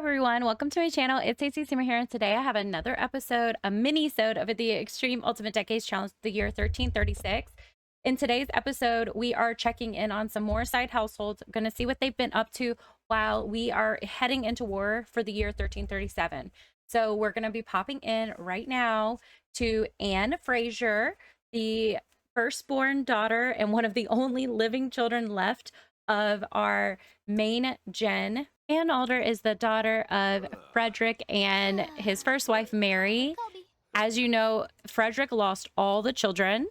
everyone, welcome to my channel. It's Haysie Simmer here, and today I have another episode, a mini-sode of the Extreme Ultimate Decades Challenge, the year 1336. In today's episode, we are checking in on some more side households, going to see what they've been up to while we are heading into war for the year 1337. So we're going to be popping in right now to Anne Fraser, the firstborn daughter and one of the only living children left of our main gen. Anne Alder is the daughter of Frederick and his first wife, Mary. As you know, Frederick lost all the children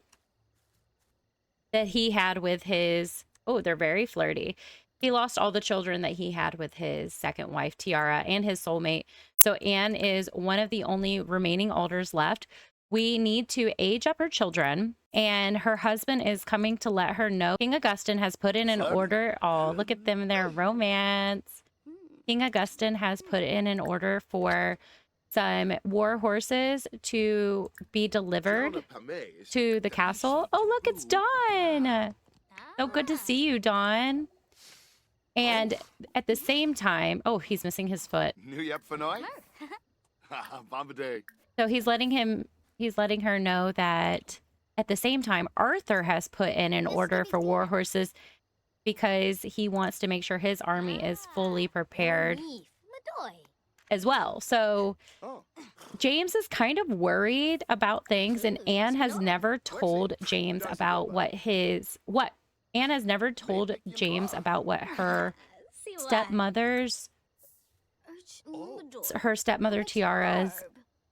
that he had with his... Oh, they're very flirty. He lost all the children that he had with his second wife, Tiara, and his soulmate. So Anne is one of the only remaining Alders left. We need to age up her children, and her husband is coming to let her know King Augustine has put in an order. Oh, look at them, their romance. King Augustine has put in an order for some war horses to be delivered to the castle. Oh, look, it's Dawn. So good to see you, Dawn. And at the same time, oh, he's missing his foot. So he's letting her know that at the same time, Arthur has put in an order for war horses because he wants to make sure his army is fully prepared as well. So James is kind of worried about things, and Anne has never told James about what her stepmother Tiara's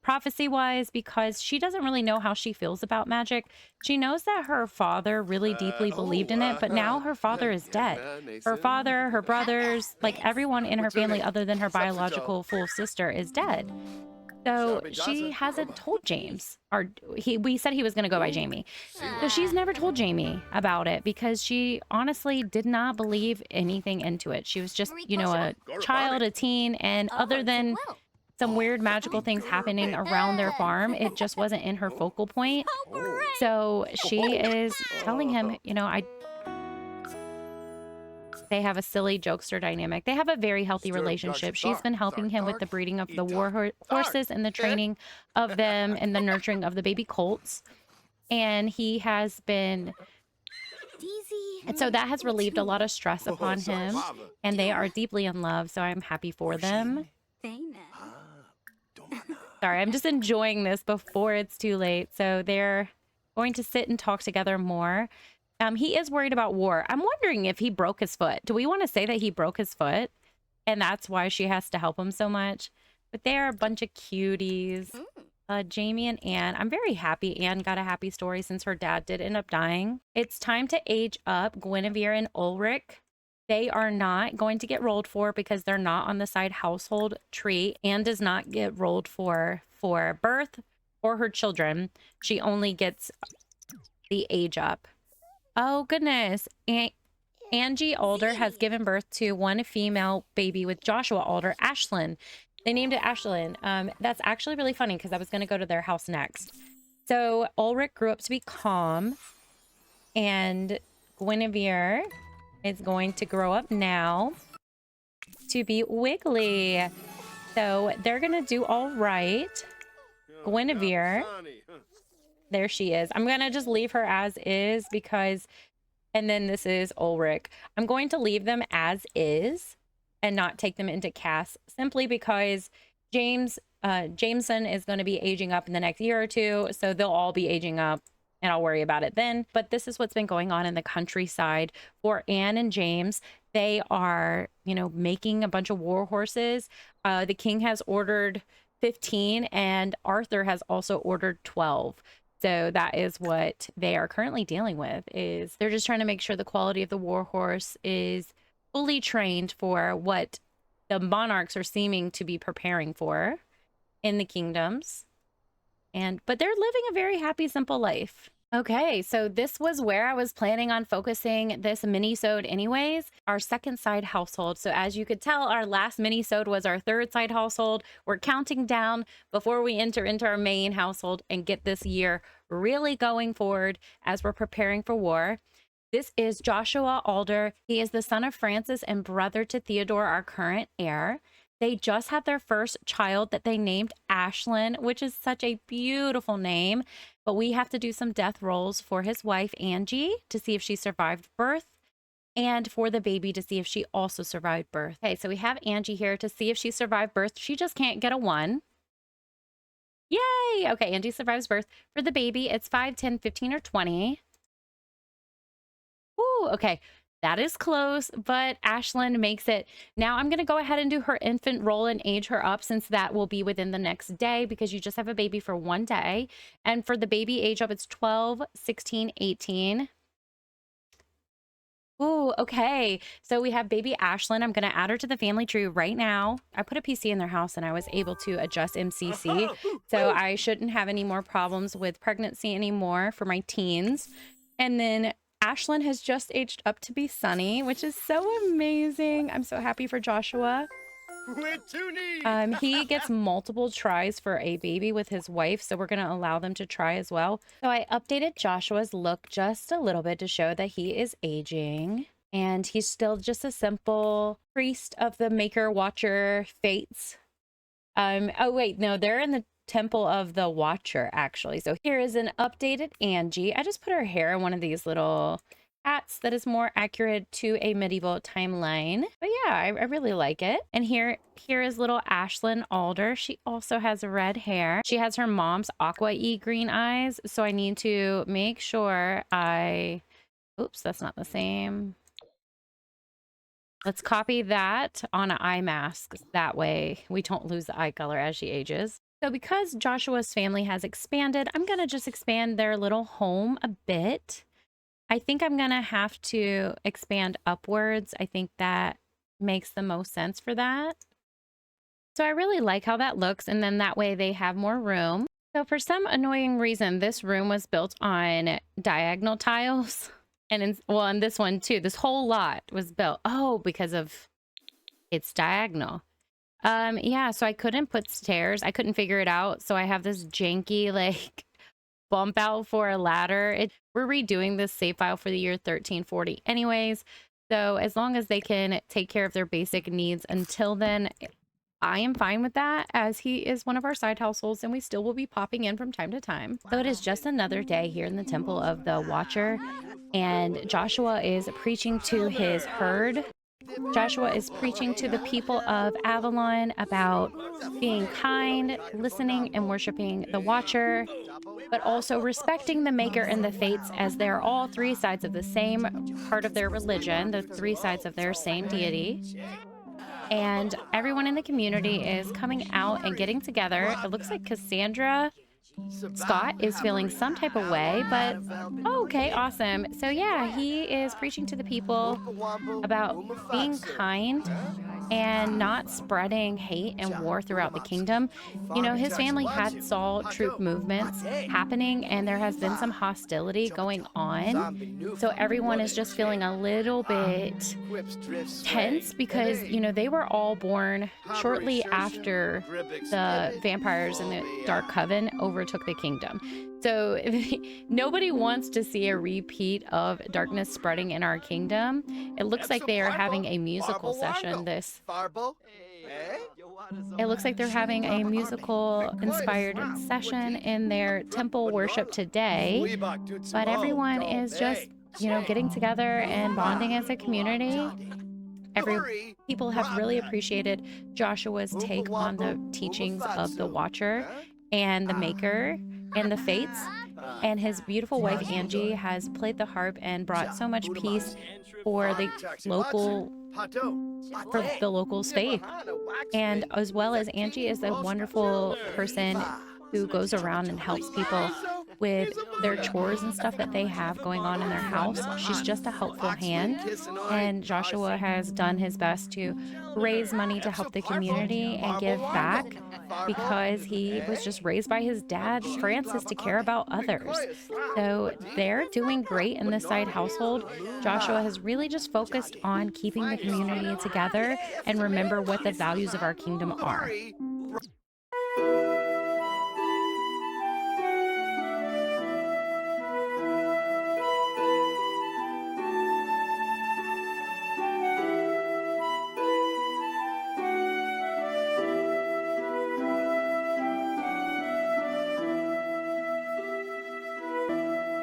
prophecy wise, because she doesn't really know how she feels about magic. She knows that her father really deeply believed in it, but now her father is dead. Her father, her brothers, like everyone in her family other than her biological full sister is dead. So she hasn't told James, or we said he was going to go by Jamie. So she's never told Jamie about it because she honestly did not believe anything into it. She was just, you know, a child, a teen, and other than some weird magical things happening around their farm, it just wasn't in her focal point. So she is telling him, you know, they have a silly jokester dynamic. They have a very healthy relationship. She's been helping him with the breeding of the war horses and the training of them and the nurturing of the baby colts. And he has been... And so that has relieved a lot of stress upon him. And they are deeply in love, so I'm happy for them. Sorry, I'm just enjoying this before it's too late. So they're going to sit and talk together more. He is worried about war. I'm wondering if he broke his foot. Do we want to say that he broke his foot and that's why she has to help him so much? But they're a bunch of cuties. Jamie and Anne. I'm very happy Anne got a happy story since her dad did end up dying. It's time to age up Guinevere and Ulrich. They are not going to get rolled for because they're not on the side household tree. Anne does not get rolled for birth or her children. She only gets the age up. Oh, goodness. Angie Alder has given birth to one female baby with Joshua Alder, Ashlyn. They named it Ashlyn. That's actually really funny because I was going to go to their house next. So Ulrich grew up to be calm, and Guinevere is going to grow up now to be wiggly. So they're going to do all right. Guinevere, there she is. I'm going to just leave her as is because, and then this is Ulrich. I'm going to leave them as is and not take them into cast simply because Jameson is going to be aging up in the next year or two. So they'll all be aging up, and I'll worry about it then. But this is what's been going on in the countryside for Anne and James. They are, you know, making a bunch of war horses. The king has ordered 15 and Arthur has also ordered 12. So that is what they are currently dealing with. Is they're just trying to make sure the quality of the war horse is fully trained for what the monarchs are seeming to be preparing for in the kingdoms. But they're living a very happy, simple life. Okay, so this was where I was planning on focusing this mini-sode anyways, our second side household. So as you could tell, our last mini-sode was our third side household. We're counting down before we enter into our main household and get this year really going forward as we're preparing for war. This is Joshua Alder. He is the son of Francis and brother to Theodore, our current heir. They just had their first child that they named Ashlyn, which is such a beautiful name. But we have to do some death rolls for his wife, Angie, to see if she survived birth, and for the baby to see if she also survived birth. Okay, so we have Angie here to see if she survived birth. She just can't get a 1. Yay! Okay, Angie survives birth. For the baby, it's 5, 10, 15, or 20. Ooh, okay. That is close, but Ashlyn makes it. Now I'm going to go ahead and do her infant roll and age her up, since that will be within the next day, because you just have a baby for 1 day. And for the baby age up, it's 12, 16, 18. Ooh, okay. So we have baby Ashlyn. I'm going to add her to the family tree right now. I put a PC in their house and I was able to adjust MCC. So I shouldn't have any more problems with pregnancy anymore for my teens. And then Ashlyn has just aged up to be Sunny, which is so amazing. I'm so happy for Joshua. He gets multiple tries for a baby with his wife, so we're going to allow them to try as well. So I updated Joshua's look just a little bit to show that he is aging, and he's still just a simple priest of the Maker Watcher Fates. Oh wait, no, they're in the Temple of the Watcher, actually. So here is an updated Angie. I just put her hair in one of these little hats that is more accurate to a medieval timeline. But yeah, I really like it. And here is little Ashlyn Alder. She also has red hair. She has her mom's aqua-y green eyes. So I need to make sure oops, that's not the same. Let's copy that on an eye mask. That way we don't lose the eye color as she ages. So because Joshua's family has expanded, I'm going to just expand their little home a bit. I think I'm going to have to expand upwards. I think that makes the most sense for that. So I really like how that looks. And then that way they have more room. So for some annoying reason, this room was built on diagonal tiles. And in this one too, this whole lot was built. Oh, because of it's diagonal. Yeah, so I couldn't put stairs. I couldn't figure it out. So I have this janky like bump out for a ladder. We're redoing this save file for the year 1340 anyways. So as long as they can take care of their basic needs until then, I am fine with that, as he is one of our side households and we still will be popping in from time to time. So it is just another day here in the Temple of the Watcher, and Joshua is preaching to his herd. Joshua is preaching to the people of Avalon about being kind, listening, and worshiping the Watcher, but also respecting the Maker and the Fates, as they're all 3 sides of the same part of their religion, the 3 sides of their same deity. And everyone in the community is coming out and getting together. It looks like Cassandra Scott is feeling some type of way, but okay, awesome. So yeah, he is preaching to the people about being kind and not spreading hate and war throughout the kingdom. You know, his family saw troop movements happening and there has been some hostility going on. So everyone is just feeling a little bit tense because, you know, they were all born shortly after the vampires and the Dark Coven overtook the kingdom. So nobody wants to see a repeat of darkness spreading in our kingdom. It looks like they are having a musical session. It looks like they're having a musical inspired session in their temple worship today. But everyone is just, you know, getting together and bonding as a community. People have really appreciated Joshua's take on the teachings of the Watcher and the Maker and the Fates, and his beautiful wife Angie has played the harp and brought so much peace for the locals' faith. And as well as Angie is a wonderful person who goes around and helps people with their chores and stuff that they have going on in their house. She's just a helpful hand, and Joshua has done his best to raise money to help the community and give back, because he was just raised by his dad Francis to care about others. So they're doing great in this side household. Joshua has really just focused on keeping the community together and remember what the values of our kingdom are.